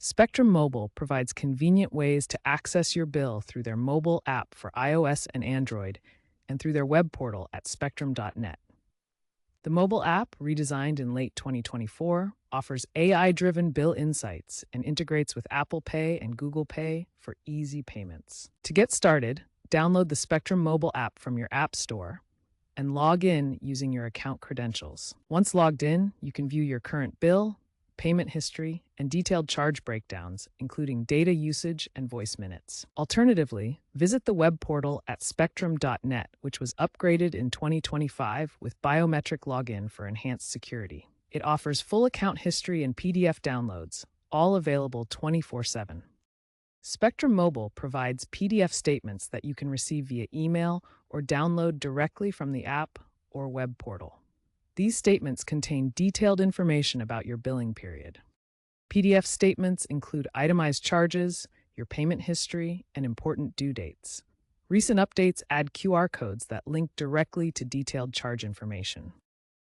Spectrum Mobile provides convenient ways to access your bill through their mobile app for iOS and Android and through their web portal at spectrum.net. The mobile app, redesigned in late 2024, offers AI driven bill insights and integrates with Apple Pay and Google Pay for easy payments. To get started, download the Spectrum mobile app from your App Store and log in using your account credentials. Once logged in, you can view your current bill, payment history, and detailed charge breakdowns, including data usage and voice minutes. Alternatively, visit the web portal at spectrum.net, which was upgraded in 2025 with biometric login for enhanced security. It offers full account history and PDF downloads, all available 24/7. Spectrum Mobile provides PDF statements that you can receive via email or download directly from the app or web portal. These statements contain detailed information about your billing period. PDF statements include itemized charges, your payment history, and important due dates. Recent updates add QR codes that link directly to detailed charge information.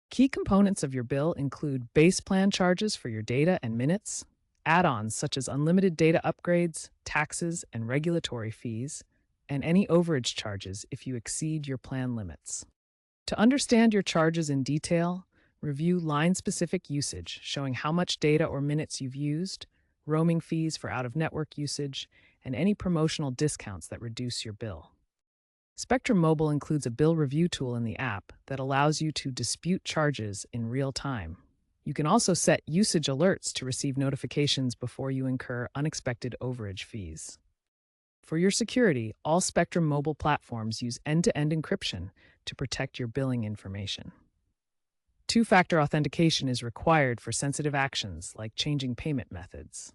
Key components of your bill include base plan charges for your data and minutes, add-ons such as unlimited data upgrades, taxes, and regulatory fees, and any overage charges if you exceed your plan limits. To understand your charges in detail, review line-specific usage showing how much data or minutes you've used, roaming fees for out-of-network usage, and any promotional discounts that reduce your bill. Spectrum Mobile includes a bill review tool in the app that allows you to dispute charges in real time. You can also set usage alerts to receive notifications before you incur unexpected overage fees. For your security, all Spectrum Mobile platforms use end-to-end encryption to protect your billing information. Two-factor authentication is required for sensitive actions like changing payment methods.